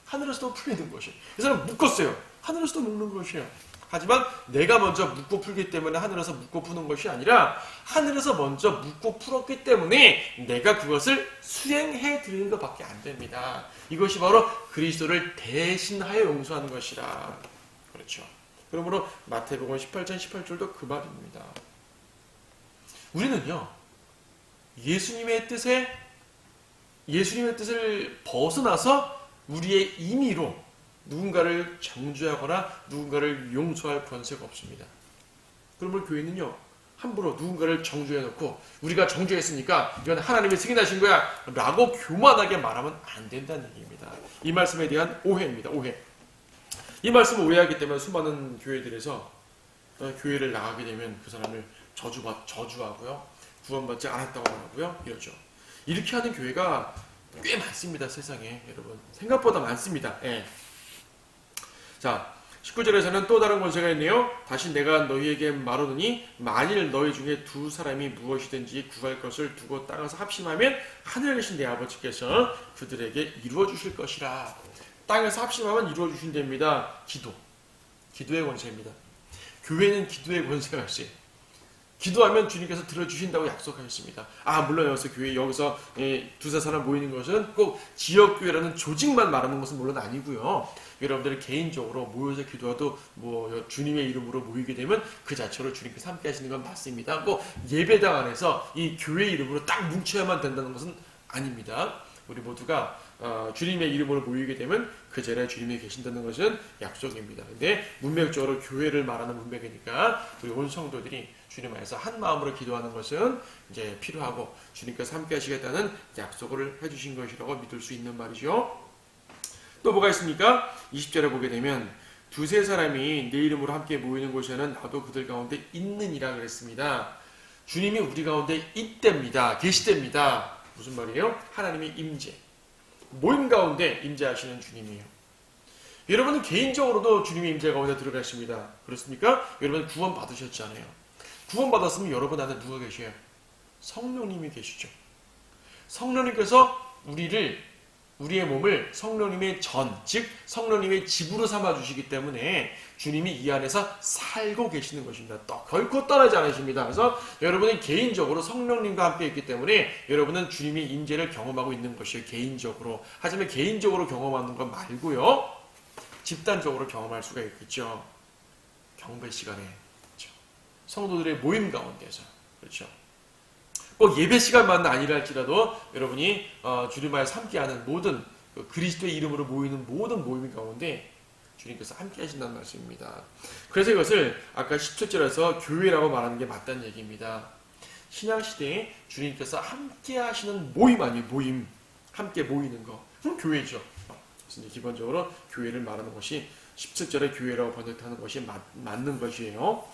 하늘에서도 풀리는 것이. 이 사람 묶었어요. 하늘에서도 묶는 것이에요. 하지만 내가 먼저 묶고 풀기 때문에 하늘에서 묶고 푸는 것이 아니라 하늘에서 먼저 묶고 풀었기 때문에 내가 그것을 수행해 드리는 것밖에 안 됩니다. 이것이 바로 그리스도를 대신하여 용서하는 것이라. 그렇죠. 그러므로 마태복음 18장 18절도 그 말입니다. 우리는요, 예수님의 뜻을 벗어나서 우리의 임의로 누군가를 정죄하거나 누군가를 용서할 권세가 없습니다. 그러므로 교회는요, 함부로 누군가를 정죄해놓고 우리가 정죄했으니까 이건 하나님이 승인하신 거야 라고 교만하게 말하면 안 된다는 얘기입니다. 이 말씀에 대한 오해입니다. 오해. 이 말씀을 오해하기 때문에 수많은 교회들에서 교회를 나가게 되면 그 사람을 저주하고요, 구원받지 않았다고 말하고요, 이러죠. 이렇게 하는 교회가 꽤 많습니다. 세상에 여러분 생각보다 많습니다. 예. 자, 19절에서는 또 다른 권세가 있네요. 다시 내가 너희에게 말하노니 만일 너희 중에 두 사람이 무엇이든지 구할 것을 두고 땅에서 합심하면 하늘에 계신 내 아버지께서 그들에게 이루어 주실 것이라. 땅에서 합심하면 이루어 주신답니다. 기도의 권세입니다. 교회는 기도의 권세가 있어요. 기도하면 주님께서 들어주신다고 약속하셨습니다. 물론 여기서 두세 사람 모이는 것은 꼭 지역교회라는 조직만 말하는 것은 물론 아니고요. 여러분들이 개인적으로 모여서 기도하도 주님의 이름으로 모이게 되면 그 자체로 주님께서 함께 하시는 건 맞습니다. 꼭 예배당 안에서 이 교회 이름으로 딱 뭉쳐야만 된다는 것은 아닙니다. 우리 모두가 주님의 이름으로 모이게 되면 그 자리에 주님이 계신다는 것은 약속입니다. 근데 문맥적으로 교회를 말하는 문맥이니까 우리 온 성도들이 주님 안에서 한 마음으로 기도하는 것은 이제 필요하고 주님께서 함께 하시겠다는 약속을 해주신 것이라고 믿을 수 있는 말이죠. 또 뭐가 있습니까? 20절에 보게 되면 두세 사람이 내 이름으로 함께 모이는 곳에는 나도 그들 가운데 있느니라 그랬습니다. 주님이 우리 가운데 있답니다. 계시답니다. 무슨 말이에요? 하나님의 임재. 모임 가운데 임재하시는 주님이에요. 여러분은 개인적으로도 주님의 임재 가운데 들어가십니다. 그렇습니까? 여러분 구원 받으셨잖아요. 구원 받았으면 여러분 안에 누가 계셔요? 성령님이 계시죠. 성령님께서 우리의 몸을 성령님의 즉 성령님의 집으로 삼아주시기 때문에 주님이 이 안에서 살고 계시는 것입니다. 결코 떠나지 않으십니다. 그래서 여러분이 개인적으로 성령님과 함께 있기 때문에 여러분은 주님의 임재를 경험하고 있는 것이에요. 개인적으로. 하지만 개인적으로 경험하는 것 말고요, 집단적으로 경험할 수가 있겠죠. 경배 시간에, 그렇죠. 성도들의 모임 가운데서, 그렇죠. 꼭 예배 시간만 아니랄지라도 여러분이 주님 안에서 함께하는 모든 그리스도의 이름으로 모이는 모든 모임 가운데 주님께서 함께 하신다는 말씀입니다. 그래서 이것을 아까 17절에서 교회라고 말하는 게 맞다는 얘기입니다. 신약시대에 주님께서 함께 하시는 모임 아니에요. 모임. 함께 모이는 거. 그럼 교회죠. 그래서 기본적으로 교회를 말하는 것이 17절에 교회라고 번역하는 것이 맞는 것이에요.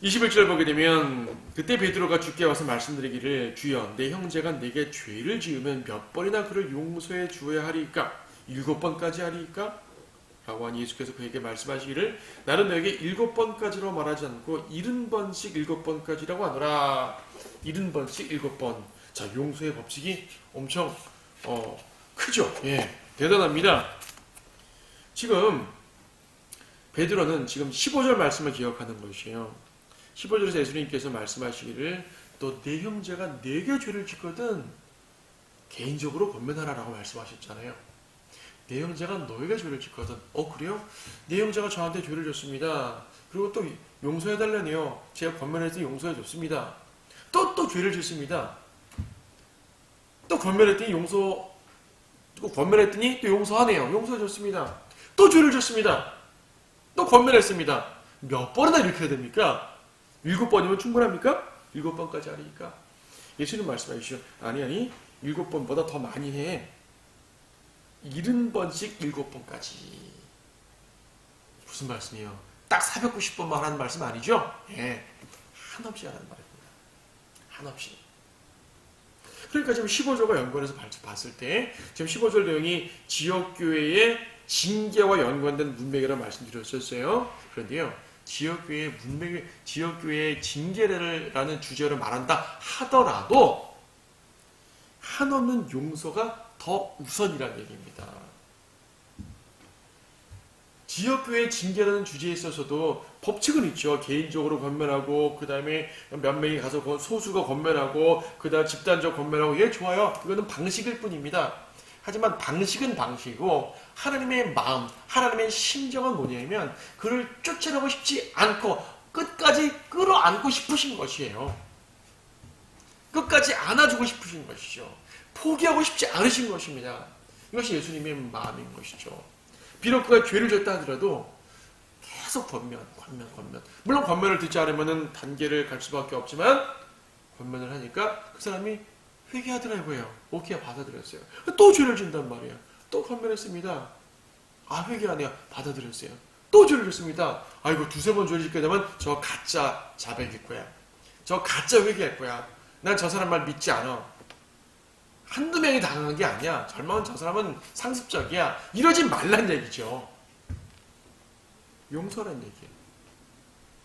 21절 보게 되면 그때 베드로가 주께 와서 말씀드리기를 주여 내 형제가 내게 죄를 지으면 몇 번이나 그를 용서해 주어야 하리이까? 7번까지 하리이까? 라고 하니 예수께서 그에게 말씀하시기를 나는 너에게 7번까지로 말하지 않고 70번씩 7번까지라고 하노라. 70번씩 7번. 자, 용서의 법칙이 엄청 크죠. 예, 대단합니다. 지금 베드로는 지금 15절 말씀을 기억하는 것이에요. 15절에서 예수님께서 말씀하시기를 또 내 형제가 내게 죄를 짓거든 개인적으로 권면하라라고 말씀하셨잖아요. 내 형제가 너희가 죄를 짓거든. 그래요? 내 형제가 저한테 죄를 졌습니다. 그리고 또 용서해달라네요. 제가 권면해서 용서해줬습니다. 또 죄를 짓습니다. 또 권면했더니 권면했더니 또 용서하네요. 용서해줬습니다. 또 죄를 졌습니다. 또 권면했습니다. 몇 번이나 이렇게 해야 됩니까? 7번이면 충분합니까? 7번까지 하니까. 예수님 말씀하시죠. 아니 7번보다 더 많이 해. 70번씩 7번까지. 무슨 말씀이에요? 딱 490번만 하는 말씀 아니죠? 예. 한없이 하는 말입니다. 한없이. 그러니까 지금 15절과 연관해서 봤을 때 지금 15절 내용이 지역교회의 징계와 연관된 문맥이라고 말씀드렸었어요. 그런데요. 지역교회의 징계라는 주제로 말한다 하더라도 한없는 용서가 더 우선이라는 얘기입니다. 지역교회 징계라는 주제에 있어서도 법칙은 있죠. 개인적으로 권면하고 그 다음에 몇 명이 가서 소수가 권면하고 그 다음 집단적 권면하고 예 좋아요. 이거는 방식일 뿐입니다. 하지만 방식은 방식이고 하나님의 마음, 하나님의 심정은 뭐냐면 그를 쫓아내고 싶지 않고 끝까지 끌어안고 싶으신 것이에요. 끝까지 안아주고 싶으신 것이죠. 포기하고 싶지 않으신 것입니다. 이것이 예수님의 마음인 것이죠. 비록 그가 죄를 졌다 하더라도 계속 권면. 물론 권면을 듣지 않으면 단계를 갈 수밖에 없지만 권면을 하니까 그 사람이 회개하더라고요. 오케이 받아들였어요. 또 죄를 진단 말이에요. 또 권면했습니다. 회개하네요. 받아들였어요. 또 죄를 졌습니다. 이거 2-3번 죄를 짓게 되면 저 가짜 자백일 거야. 저 가짜 회개할 거야. 난 저 사람 말 믿지 않아. 한두 명이 당한 게 아니야. 절망은 저 사람은 상습적이야. 이러지 말란 얘기죠. 용서란 얘기예요.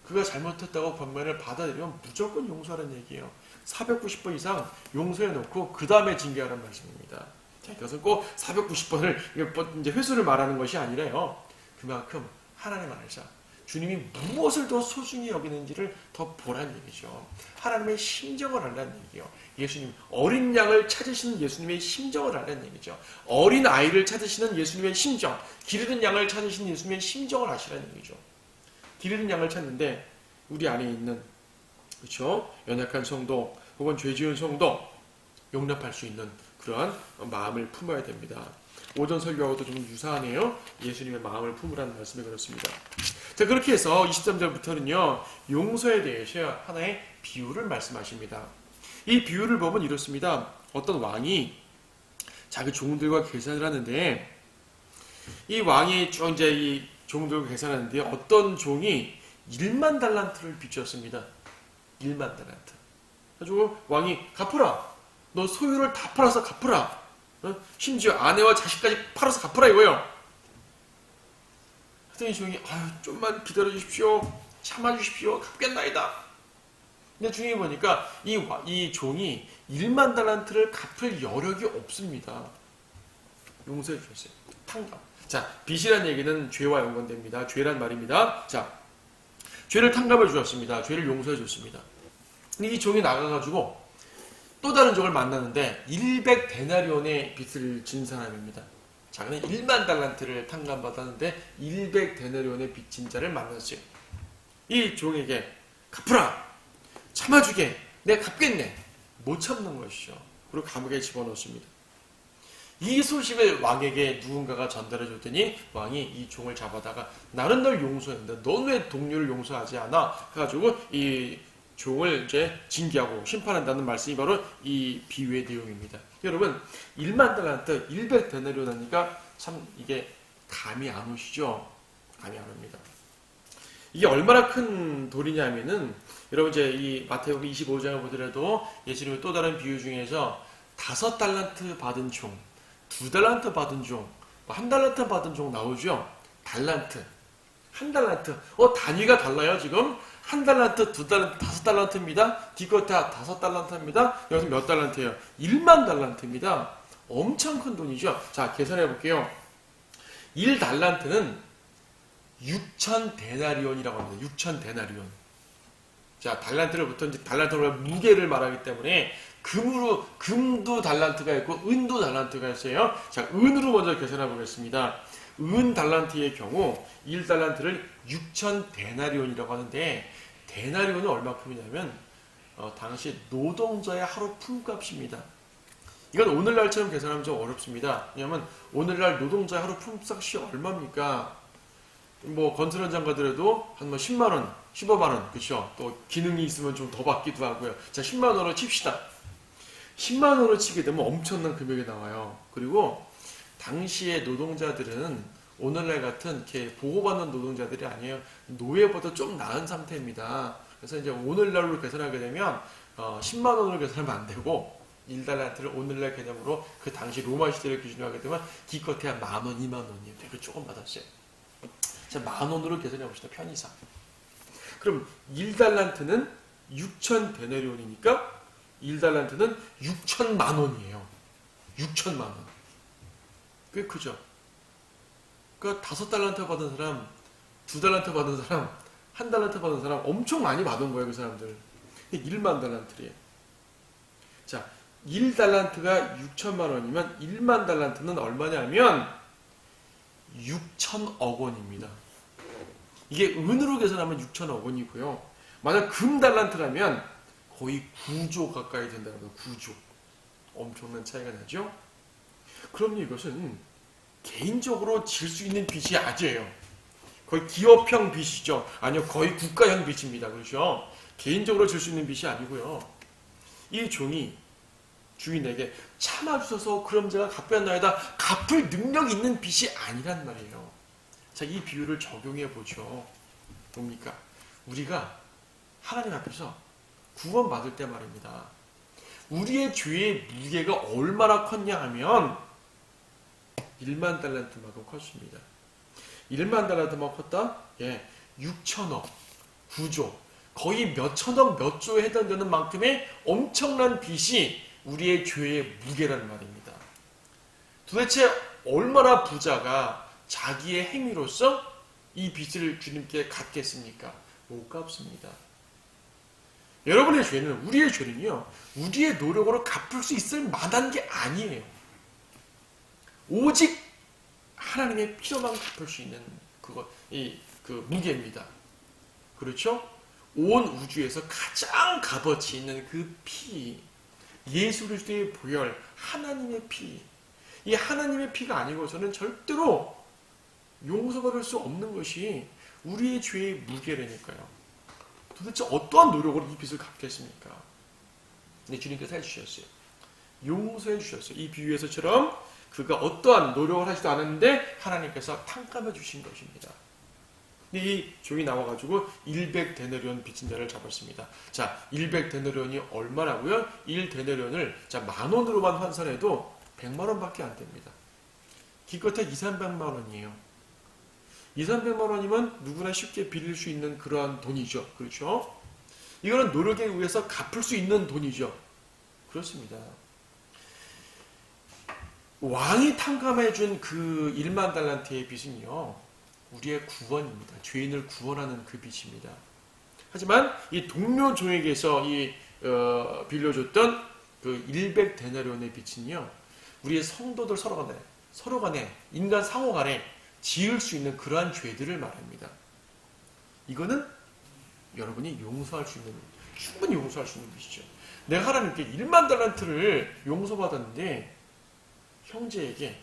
그가 잘못했다고 권면을 받아들이면 무조건 용서하는 얘기예요. 490번 이상 용서해놓고 그 다음에 징계하라는 말씀입니다. 자, 이것은 꼭 490번을 이제 횟수를 말하는 것이 아니라요. 그만큼 하나님 안에서 주님이 무엇을 더 소중히 여기는지를 더 보란 얘기죠. 하나님의 심정을 알라는 얘기예요. 예수님, 어린 양을 찾으시는 예수님의 심정을 알라는 얘기죠. 어린 아이를 찾으시는 예수님의 심정, 기르는 양을 찾으시는 예수님의 심정을 아시라는 얘기죠. 기르는 양을 찾는데 우리 안에 있는 그렇죠? 연약한 성도 혹은 죄 지은 성도 용납할 수 있는 그러한 마음을 품어야 됩니다. 오전 설교하고도 좀 유사하네요. 예수님의 마음을 품으라는 말씀이 그렇습니다. 자, 그렇게 해서 23절부터는요. 용서에 대해서 하나의 비유를 말씀하십니다. 이 비유를 보면 이렇습니다. 어떤 왕이 자기 종들과 계산을 하는데 이 왕이 쭉 이제 이 종들과 계산하는데 어떤 종이 1만 달란트를 빚졌습니다. 1만 달란트. 그래가지고 왕이 갚으라. 너 소유를 다 팔아서 갚으라. 심지어 아내와 자식까지 팔아서 갚으라 이거예요. 하더니 종이 좀만 기다려 주십시오. 참아 주십시오. 갚겠나이다. 근데 중요히 보니까 이 종이 1만 달란트를 갚을 여력이 없습니다. 용서해 주셨어요. 탕감. 자, 빚이라는 얘기는 죄와 연관됩니다. 죄란 말입니다. 자, 죄를 탕감해 주셨습니다. 죄를 용서해 줬습니다. 근데 이 종이 나가가지고 또 다른 종을 만나는데 100데나리온의 빚을 진 사람입니다. 자, 그는 1만 달란트를 탕감받았는데 100데나리온의 빚진 자를 만났어요. 이 종에게 갚으라. 참아주게. 내가 갚겠네. 못 참는 것이죠. 그리고 감옥에 집어넣습니다. 이 소식을 왕에게 누군가가 전달해 줬더니 왕이 이 종을 잡아다가 나는 널 용서했는데 넌 왜 동료를 용서하지 않아? 해가지고 이 종을 이제 징계하고 심판한다는 말씀이 바로 이 비유의 내용입니다. 여러분 1만 달란트 100데나리온 하니까 참 이게 감이 안 오시죠? 감이 안 옵니다. 이게 얼마나 큰 돈이냐면은 여러분 이제 이 마태복음 25장을 보더라도 예수님의 또 다른 비유 중에서 5달란트 받은 종, 2달란트 받은 종, 1달란트 받은 종 나오죠? 달란트, 1달란트. 단위가 달라요 지금. 1달란트, 2달란트, 5달란트입니다. 뒤끝 다 5달란트입니다. 여기서 몇 달란트예요? 1만 달란트입니다. 엄청 큰 돈이죠. 자, 계산해 볼게요. 1달란트는 6,000데나리온이라고 합니다. 6,000데나리온. 자, 달란트를 부터 이제 달란트로 무게를 말하기 때문에 금도 달란트가 있고 은도 달란트가 있어요. 자, 은으로 먼저 계산해 보겠습니다. 은 달란트의 경우 1달란트를 6천 데나리온이라고 하는데, 데나리온은 얼마큼이냐면 당시 노동자의 하루 품값입니다. 이건 오늘날처럼 계산하면 좀 어렵습니다. 왜냐하면 오늘날 노동자의 하루 품삯이 얼마입니까? 뭐 건설 현장 가더라도 한 10만 원, 15만 원, 그렇죠? 또 기능이 있으면 좀 더 받기도 하고요. 자, 10만 원으로 칩시다. 10만 원으로 치게 되면 엄청난 금액이 나와요. 그리고 당시의 노동자들은 오늘날 같은 이렇게 보호받는 노동자들이 아니에요. 노예보다 좀 나은 상태입니다. 그래서 이제 오늘날로 계산하게 되면 10만 원으로 계산하면 안 되고, 1달란트를 오늘날 개념으로 그 당시 로마 시대를 기준으로 하게 되면 기껏해야 만 원, 2만 원이에요. 되게 조금 받았어요. 자, 만 원으로 계산해 봅시다. 편의상. 그럼 1달란트는 6천 데나리온이니까 1달란트는 6천만 원이에요. 6천만 원. 꽤 크죠? 그러니까 5달란트 받은 사람, 2달란트 받은 사람, 1달란트 받은 사람 엄청 많이 받은 거예요, 그 사람들. 1만 달란트래요. 자, 1달란트가 6천만 원이면 1만 달란트는 얼마냐면 6천억 원입니다. 이게 은으로 계산하면 6천억 원이고요. 만약 금 달란트라면 거의 9조 가까이 된다는 거예요. 9조. 엄청난 차이가 나죠? 그럼 이것은 개인적으로 질 수 있는 빚이 아니에요. 거의 기업형 빚이죠. 아니요, 거의 국가형 빚입니다. 그렇죠? 개인적으로 질 수 있는 빚이 아니고요. 이 종이 주인에게 참아주셔서 그럼 제가 갚겠나이다 갚을 능력 있는 빚이 아니란 말이에요. 자, 이 비유를 적용해 보죠. 뭡니까? 우리가 하나님 앞에서 구원받을 때 말입니다. 우리의 죄의 무게가 얼마나 컸냐 하면 1만 달란트만큼 컸습니다. 1만 달란트만 컸다? 예, 6천억, 9조, 거의 몇 천억, 몇 조에 해당되는 만큼의 엄청난 빚이 우리의 죄의 무게라는 말입니다. 도대체 얼마나 부자가 자기의 행위로서 이 빚을 주님께 갚겠습니까? 못 갚습니다. 여러분의 죄는, 우리의 죄는요, 우리의 노력으로 갚을 수 있을 만한 게 아니에요. 오직 하나님의 피로만 갚을 수 있는 그 무게입니다. 그렇죠? 온 우주에서 가장 값어치 있는 그 피, 예수 그리스도의 보혈, 하나님의 피. 이 하나님의 피가 아니고서는 절대로 용서받을 수 없는 것이 우리의 죄의 무게라니까요. 도대체 어떠한 노력으로 이 빚을 갚겠습니까? 근데 주님께서 해주셨어요. 용서해 주셨어요. 이 비유에서처럼 그가 어떠한 노력을 하지도 않았는데 하나님께서 탕감해 주신 것입니다. 이 종이 나와가지고 100데나리온 빚진 자를 잡았습니다. 자, 100데나리온이 얼마라고요? 1데나리온을 자, 만 원으로만 환산해도 100만 원밖에 안 됩니다. 기껏해 200~300만 원이에요. 200~300만 원이면 누구나 쉽게 빌릴 수 있는 그러한 돈이죠. 그렇죠? 이거는 노력에 의해서 갚을 수 있는 돈이죠. 그렇습니다. 왕이 탕감해준 그 1만 달란트의 빚은요, 우리의 구원입니다. 죄인을 구원하는 그 빚입니다. 하지만 이 동료 종에게서 빌려줬던 그 100데나리온의 빚은요, 우리의 성도들 서로 간에 인간 상호 간에 지을 수 있는 그러한 죄들을 말합니다. 이거는 여러분이 충분히 용서할 수 있는 빚이죠. 내가 하나님께 1만 달란트를 용서받았는데 형제에게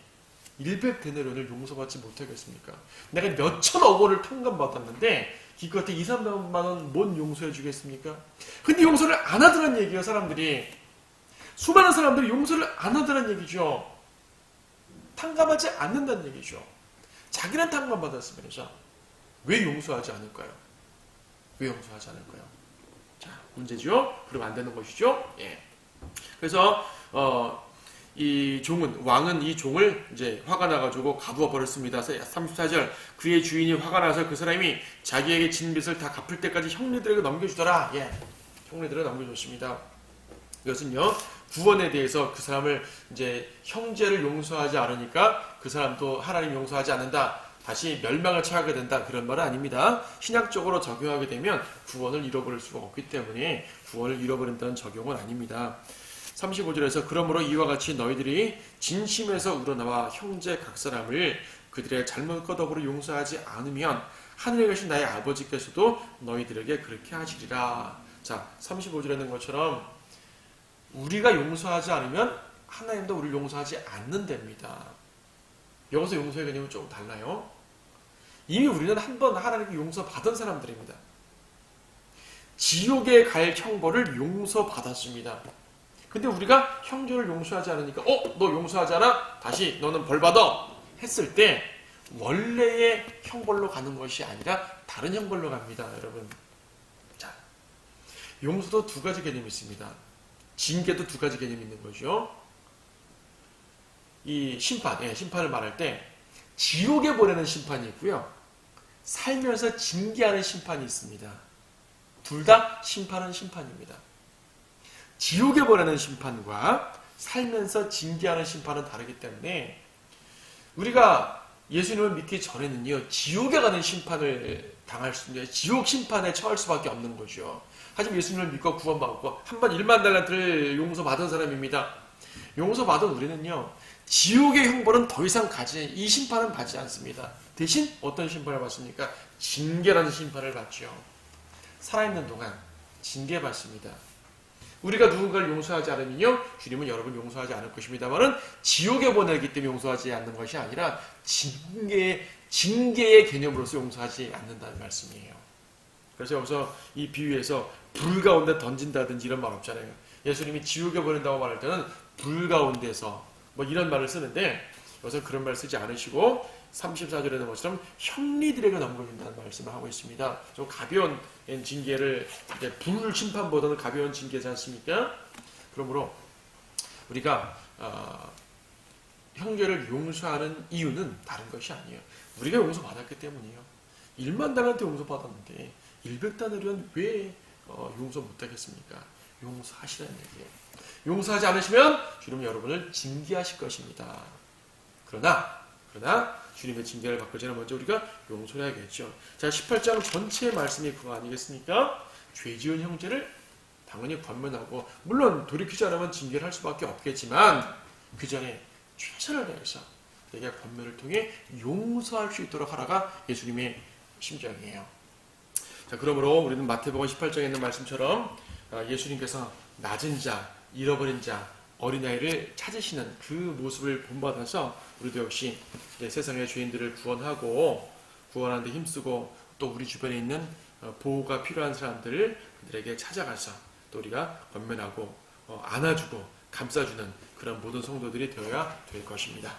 100데나리온을 용서받지 못하겠습니까? 내가 몇 천억 원을 탕감받았는데 기껏해 2~300만 원 뭔 용서해 주겠습니까? 근데 용서를 안 하더란 얘기예요. 사람들이. 수많은 사람들이 용서를 안 하더란 얘기죠. 탕감하지 않는다는 얘기죠. 자기는 탕감받았으면서 왜 용서하지 않을까요? 왜 용서하지 않을까요? 자, 문제죠. 그러면 안 되는 것이죠. 예. 그래서 이 왕은 이 종을 이제 화가 나가지고 가두어 버렸습니다. 34절, 그의 주인이 화가 나서 그 사람이 자기에게 진 빚을 다 갚을 때까지 형제들에게 넘겨주더라. 예, 형제들에게 넘겨줬습니다. 이것은요, 구원에 대해서 그 사람을 이제 형제를 용서하지 않으니까 그 사람도 하나님 용서하지 않는다, 다시 멸망을 처하게 된다, 그런 말은 아닙니다. 신학적으로 적용하게 되면 구원을 잃어버릴 수가 없기 때문에 구원을 잃어버린다는 적용은 아닙니다. 35절에서 그러므로 이와 같이 너희들이 진심에서 우러나와 형제 각 사람을 그들의 잘못 거더으로 용서하지 않으면 하늘에 계신 나의 아버지께서도 너희들에게 그렇게 하시리라. 자, 35절에 있는 것처럼 우리가 용서하지 않으면 하나님도 우리를 용서하지 않는답니다. 여기서 용서의 개념은 조금 달라요. 이미 우리는 한 번 하나님께 용서받은 사람들입니다. 지옥에 갈 형벌을 용서받았습니다. 근데 우리가 형제를 용서하지 않으니까 너 용서하지 않아? 다시 너는 벌받아 했을 때 원래의 형벌로 가는 것이 아니라 다른 형벌로 갑니다. 여러분, 자, 용서도 두 가지 개념이 있습니다. 징계도 두 가지 개념이 있는 거죠. 이 심판을 말할 때 지옥에 보내는 심판이 있고요, 살면서 징계하는 심판이 있습니다. 둘 다 심판은 심판입니다. 지옥에 보내는 심판과 살면서 징계하는 심판은 다르기 때문에 우리가 예수님을 믿기 전에는요, 지옥에 가는 심판을 당할 수 있는, 지옥 심판에 처할 수밖에 없는 거죠. 하지만 예수님을 믿고 구원받고 한 번 1만 달란트를 용서받은 사람입니다. 용서받은 우리는요, 지옥의 형벌은 더 이상 이 심판은 받지 않습니다. 대신 어떤 심판을 받습니까? 징계라는 심판을 받죠. 살아있는 동안 징계받습니다. 우리가 누군가를 용서하지 않으면요, 주님은 여러분 용서하지 않을 것입니다만은 지옥에 보내기 때문에 용서하지 않는 것이 아니라 징계의 개념으로서 용서하지 않는다는 말씀이에요. 그래서 여기서 이 비유에서 불 가운데 던진다든지 이런 말 없잖아요. 예수님이 지옥에 보낸다고 말할 때는 불 가운데서 이런 말을 쓰는데 여기서 그런 말 쓰지 않으시고 34절에 있는 것처럼 형리들에게 넘겨준다는 말씀을 하고 있습니다. 좀 가벼운 징계를, 불 심판보다는 가벼운 징계지 않습니까? 그러므로 우리가 형제를 용서하는 이유는 다른 것이 아니에요. 우리가 용서받았기 때문이에요. 1만 달한테 용서받았는데 100단으로는 왜 용서 못하겠습니까? 용서하시라는 얘기예요. 용서하지 않으시면 주님은 여러분을 징계하실 것입니다. 그러나 주님의 징계를 받기 전에 먼저 우리가 용서를 해야겠죠. 자, 18장 전체의 말씀이 그거 아니겠습니까? 죄 지은 형제를 당연히 권면하고, 물론 돌이키지 않으면 징계를 할 수밖에 없겠지만 그 전에 최선을 다해서 내가 권면을 통해 용서할 수 있도록 하라가 예수님의 심정이에요. 자, 그러므로 우리는 마태복음 18장에 있는 말씀처럼 예수님께서 낮은 자, 잃어버린 자, 어린아이를 찾으시는 그 모습을 본받아서 우리도 역시 세상의 죄인들을 구원하는 데 힘쓰고, 또 우리 주변에 있는 보호가 필요한 사람들을 그들에게 찾아가서 또 우리가 권면하고 안아주고 감싸주는 그런 모든 성도들이 되어야 될 것입니다.